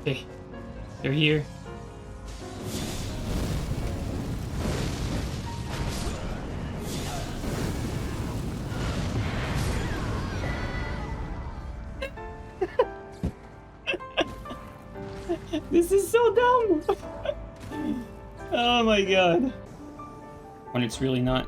Okay, they're here. This is so dumb. Oh my god. When it's really not.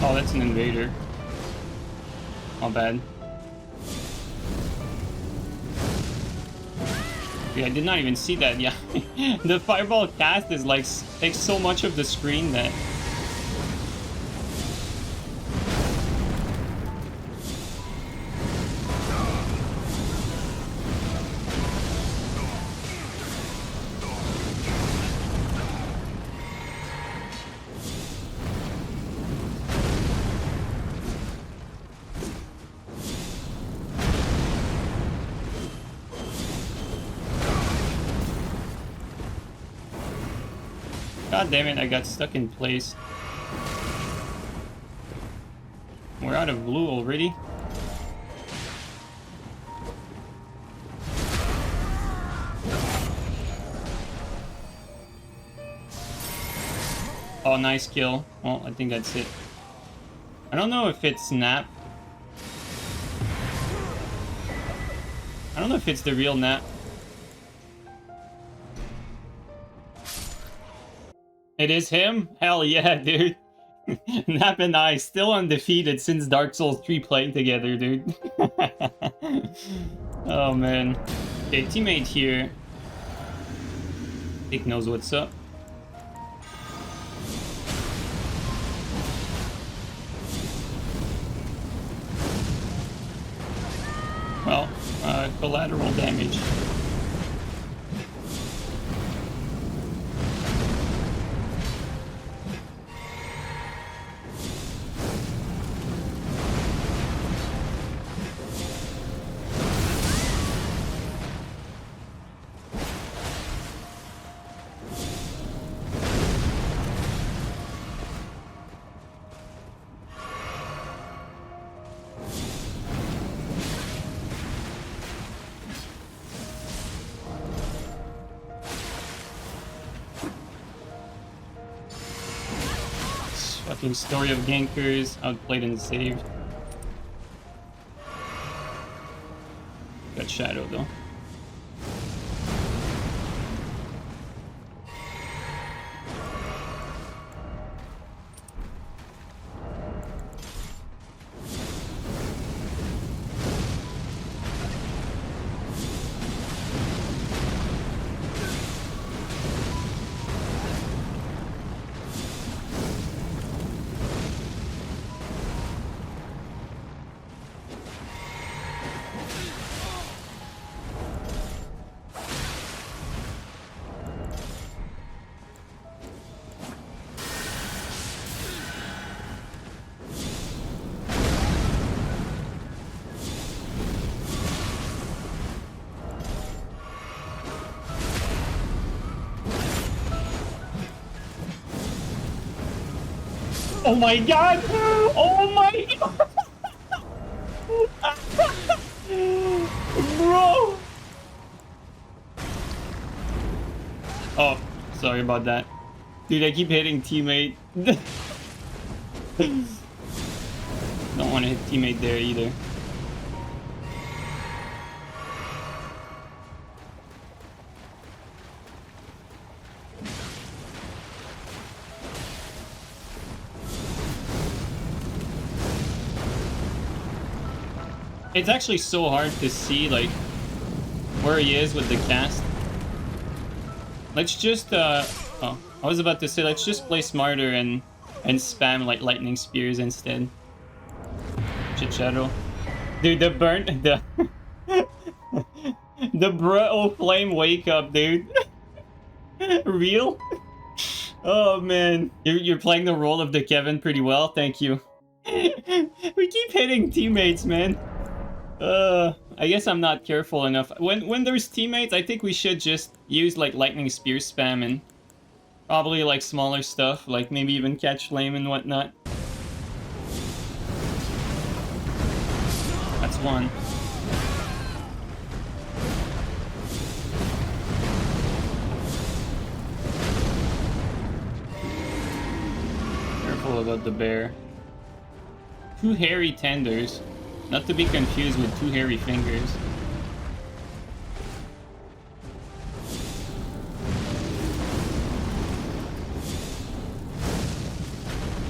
Oh, that's an invader. Not bad. Yeah, I did not even see that. Yeah, the fireball cast is like takes so much of the screen that. God damn it, I got stuck in place. We're out of blue already. Oh, nice kill. Well, I think that's it. I don't know if it's Nap. I don't know if it's the real Nap. It is him? Hell yeah, dude. Nap and I still undefeated since Dark Souls 3 playing together, dude. Oh man. Okay, teammate here. Dick knows what's up. Well, collateral damage. Fucking story of gankers, outplayed and saved. Got shadow though. Oh my god! Oh my god! Bro! Oh, sorry about that. Dude, I keep hitting teammate. Don't want to hit teammate there either. It's actually so hard to see, like, where he is with the cast. Let's just, oh, I was about to say, let's just play smarter and spam like lightning spears instead. Chicharo. Dude, the burnt the the bro flame wake up, dude. Real? Oh man, you're playing the role of the Kevin pretty well. Thank you. We keep hitting teammates, man. I guess I'm not careful enough. When there's teammates, I think we should just use like lightning spear spam and probably like smaller stuff, like maybe even catch flame and whatnot. That's one. Careful about the bear. Two hairy tenders. Not to be confused with two hairy fingers.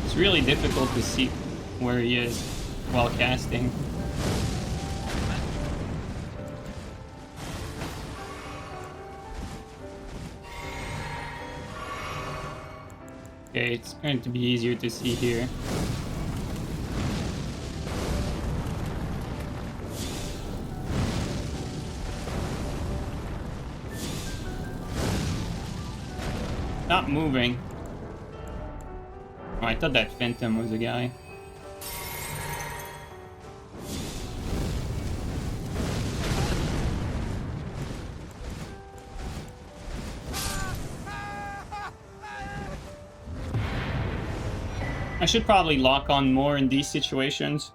It's really difficult to see where he is while casting. Okay, it's going to be easier to see here. Not moving. Oh, I thought that Phantom was a guy. I should probably lock on more in these situations.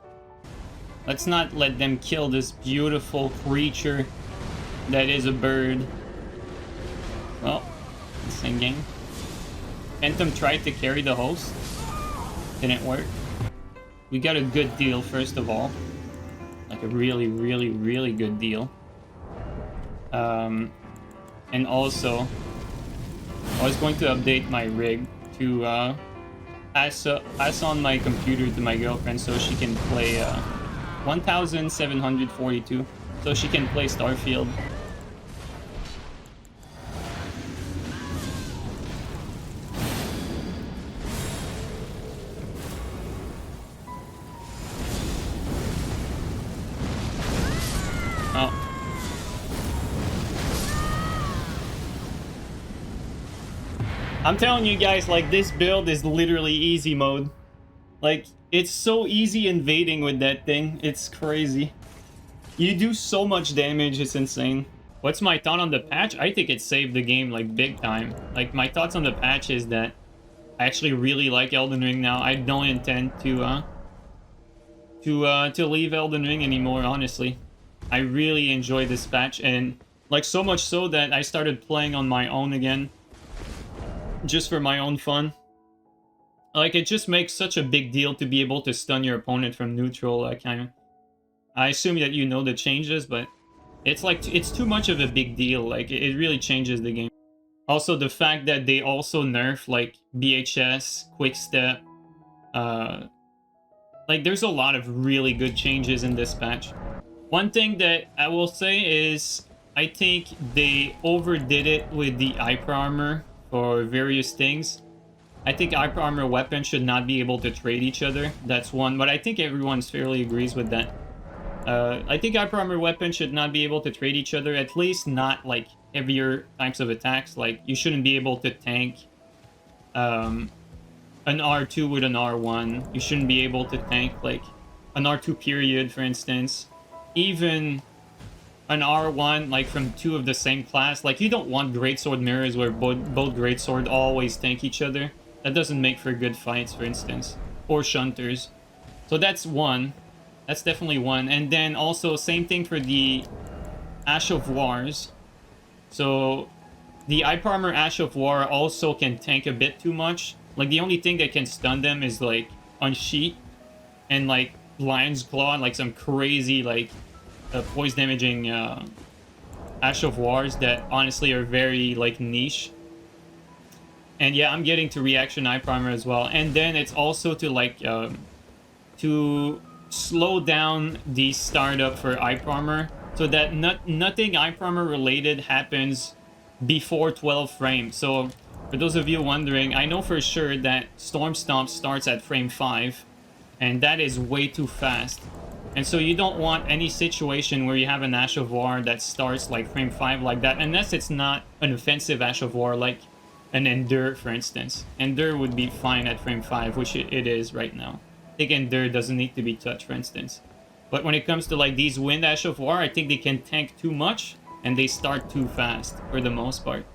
Let's not let them kill this beautiful creature that is a bird. Well, singing. Phantom tried to carry the host. Didn't work. We got a good deal, first of all. Like a really, really, really good deal. And also, I was going to update my rig to pass on my computer to my girlfriend so she can play 1742. So she can play Starfield. I'm telling you guys, like, this build is literally easy mode. Like, it's so easy invading with that thing. It's crazy. You do so much damage, it's insane. What's my thought on the patch? I think it saved the game, like, big time. Like, my thoughts on the patch is that I actually really like Elden Ring now. I don't intend to leave Elden Ring anymore, honestly. I really enjoy this patch, and, like, so much so that I started playing on my own again. Just for my own fun. Like, it just makes such a big deal to be able to stun your opponent from neutral. I assume that you know the changes, but it's like, it's too much of a big deal. Like, it really changes the game. Also, the fact that they also nerf, like, BHS, Quick Step. Like, there's a lot of really good changes in this patch. One thing that I will say is, I think they overdid it with the Hyper Armor for various things. I think Hyper Armor weapons should not be able to trade each other. That's one, but I think everyone fairly agrees with that. I think Hyper Armor weapons should not be able to trade each other, at least not like heavier types of attacks. Like, you shouldn't be able to tank an R2 with an R1. You shouldn't be able to tank like an R2 period, for instance. Even an R1 like from two of the same class. Like, you don't want greatsword mirrors where both greatsword always tank each other. That doesn't make for good fights, for instance, or shunters. So that's one. That's definitely one. And then also same thing for the Ash of Wars. So the Hyper Armor Ash of War also can tank a bit too much. Like, the only thing that can stun them is like Unsheet and like Lion's Claw and like some crazy like poise damaging Ash of Wars that honestly are very like niche. And yeah, I'm getting to reaction Hyper Armor as well. And then it's also to like to slow down the startup for Hyper Armor so that nothing Hyper Armor related happens before 12 frames. So For those of you wondering, I know for sure that Storm Stomp starts at frame 5, and that is way too fast. And so you don't want any situation where you have an Ash of War that starts like frame 5 like that, unless it's not an offensive Ash of War like an Endure, for instance. Endure would be fine at frame 5, which it is right now. I think Endure doesn't need to be touched, for instance. But when it comes to like these Wind Ash of War, I think they can tank too much, and they start too fast for the most part.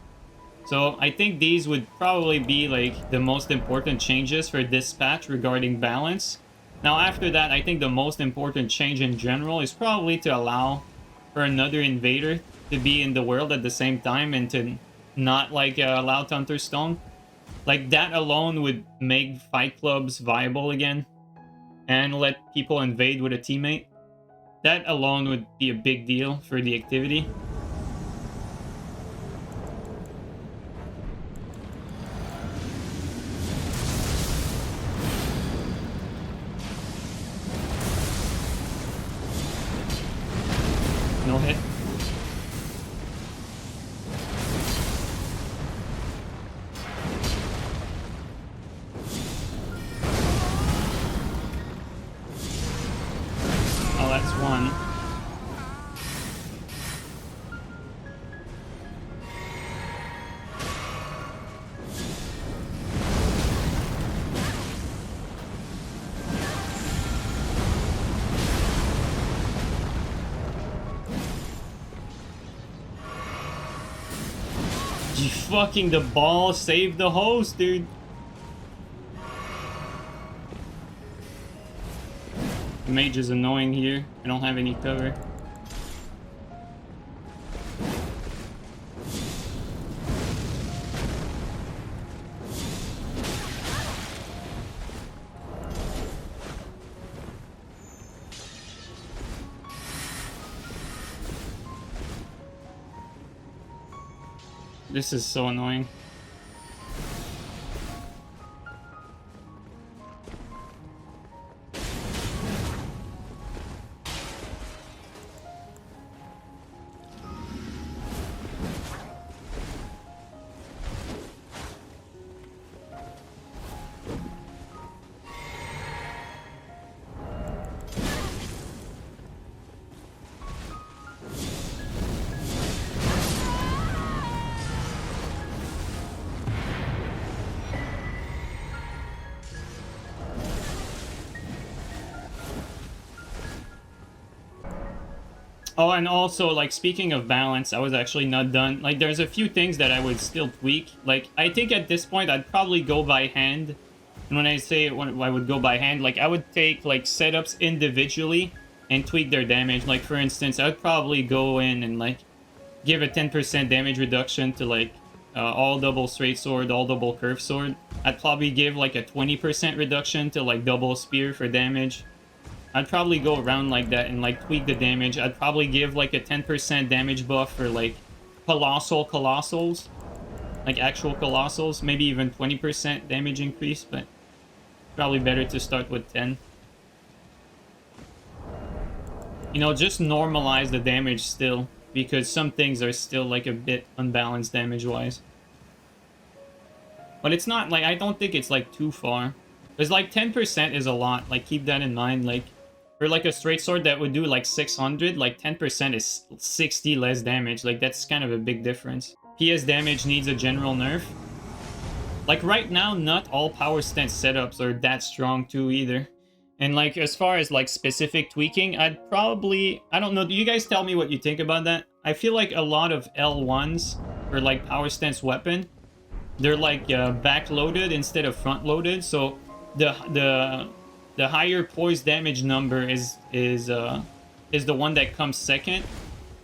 So I think these would probably be like the most important changes for this patch regarding balance. Now after that, I think the most important change in general is probably to allow for another invader to be in the world at the same time and to not like allow Thunderstone. Like that alone would make fight clubs viable again and let people invade with a teammate. That alone would be a big deal for the activity. No hit. Oh, that's one. You fucking the ball saved the host, dude. The mage is annoying here. I don't have any cover. This is so annoying. Oh, and also, like, speaking of balance, I was actually not done. Like, there's a few things that I would still tweak. Like, I think at this point, I'd probably go by hand. And when I say I would go by hand, like, I would take, like, setups individually and tweak their damage. Like, for instance, I would probably go in and, like, give a 10% damage reduction to, like, all double straight sword, all double curve sword. I'd probably give, like, a 20% reduction to, like, double spear for damage. I'd probably go around like that and like tweak the damage. I'd probably give like a 10% damage buff for like colossals, like actual colossals, maybe even 20% damage increase, but probably better to start with 10. You know, just normalize the damage still, because some things are still like a bit unbalanced damage wise. But it's not like, I don't think it's like too far. There's like 10% is a lot, like keep that in mind. Like for like a straight sword that would do like 600, like 10% is 60 less damage. Like that's kind of a big difference. PS damage needs a general nerf. Like right now, not all power stance setups are that strong too either. And like as far as like specific tweaking, I'd probably, I don't know, do you guys tell me what you think about that? I feel like a lot of L1s for like power stance weapon, they're like back-loaded instead of front-loaded, so the higher poise damage number is the one that comes second,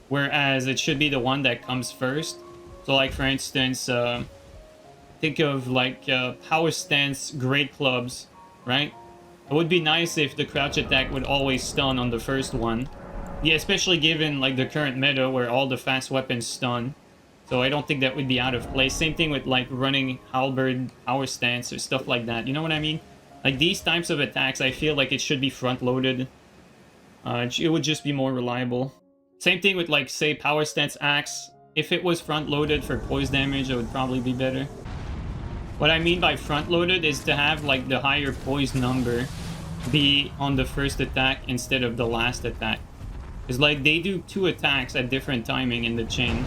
whereas it should be the one that comes first. So like for instance, think of like power stance great clubs, right? It would be nice if the crouch attack would always stun on the first one. Yeah, especially given like the current meta where all the fast weapons stun. So I don't think that would be out of place. Same thing with like running halberd power stance or stuff like that. You know what I mean? Like these types of attacks, I feel like it should be front-loaded. It would just be more reliable. Same thing with like, say, power stance axe. If it was front-loaded for poise damage, it would probably be better. What I mean by front-loaded is to have like the higher poise number be on the first attack instead of the last attack. It's like they do 2 attacks at different timing in the chain.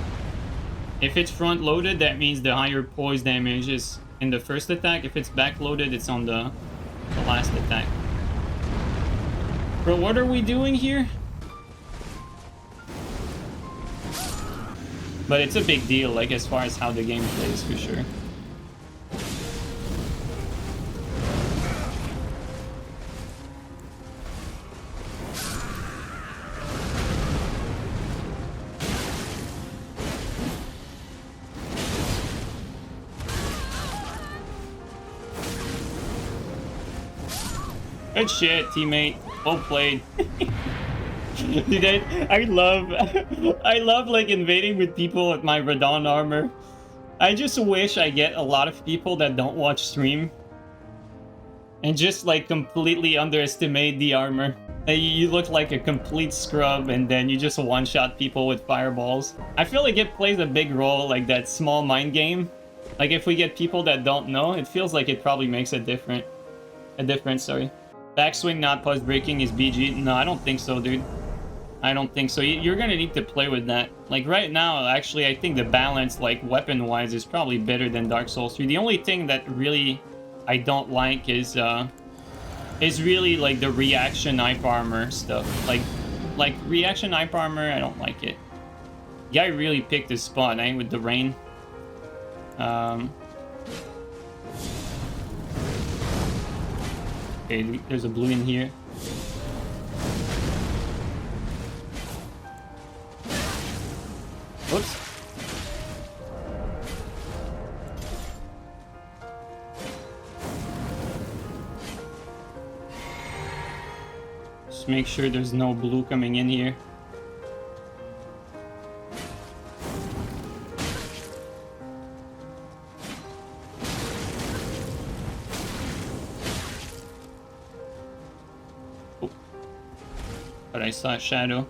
If it's front-loaded, that means the higher poise damage is in the first attack. If it's back-loaded, it's on the last attack. Bro, what are we doing here? But it's a big deal, like, as far as how the game plays, for sure. Good shit, teammate. Well played. Dude, I love like invading with people with my Radon armor. I just wish I get a lot of people that don't watch stream and just like completely underestimate the armor. You look like a complete scrub and then you just one-shot people with fireballs. I feel like it plays a big role, like that small mind game. Like if we get people that don't know, it feels like it probably makes a difference, sorry. Backswing not pause breaking is BG. No, I don't think so, dude. I don't think so. You're gonna need to play with that. Like right now, actually, I think the balance, like weapon-wise, is probably better than Dark Souls 3. The only thing that really I don't like is really like the reaction hype armor stuff. Like reaction hype armor, I don't like it. Guy really picked his spot, eh, with the rain. Okay, there's a blue in here. Whoops. Just make sure there's no blue coming in here. Oh. But I saw a shadow.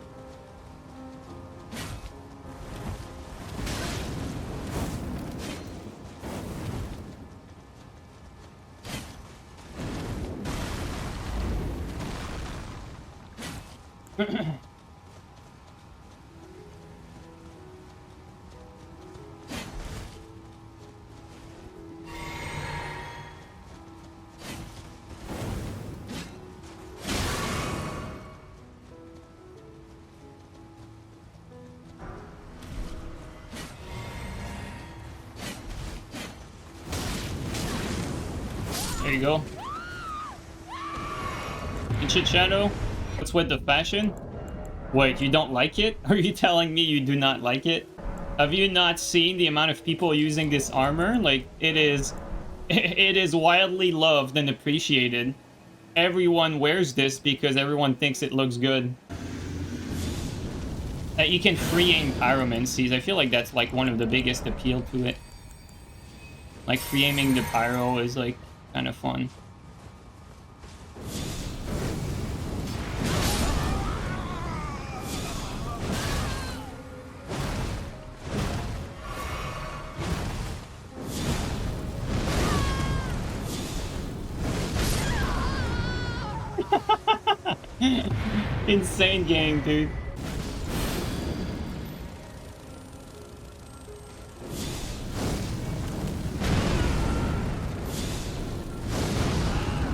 There you go. Ancient Shadow. What's with the fashion? Wait, you don't like it? Are you telling me you do not like it? Have you not seen the amount of people using this armor? Like, it is wildly loved and appreciated. Everyone wears this because everyone thinks it looks good. You can free aim pyromancies. I feel like that's like one of the biggest appeal to it. Like free aiming the pyro is like kind of fun. Insane game, dude.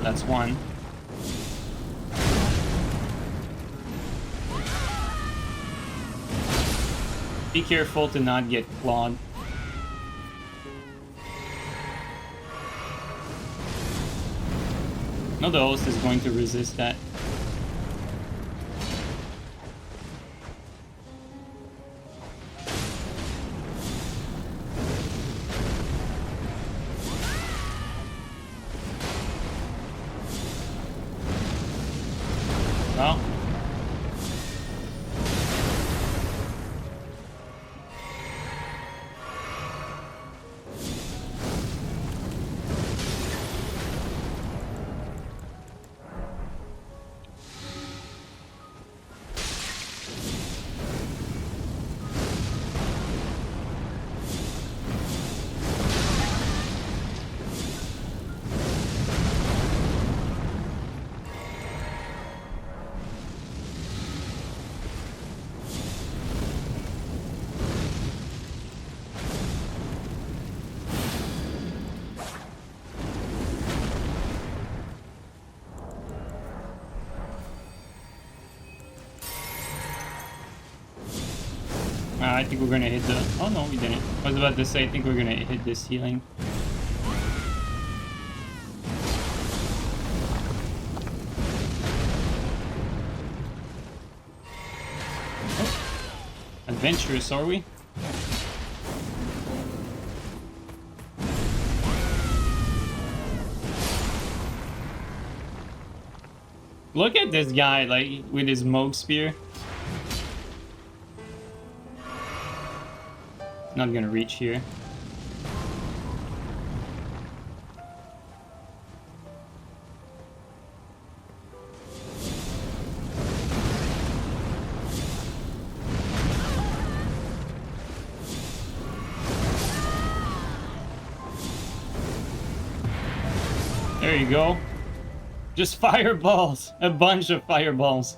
That's one. Be careful to not get clawed. No, the host is going to resist that. Well. I think we're gonna hit the... Oh no, we didn't. I was about to say, I think we're gonna hit the ceiling. Oh. Adventurous, are we? Look at this guy, like, with his Moog Spear. Not gonna reach here. There you go. Just fireballs. A bunch of fireballs.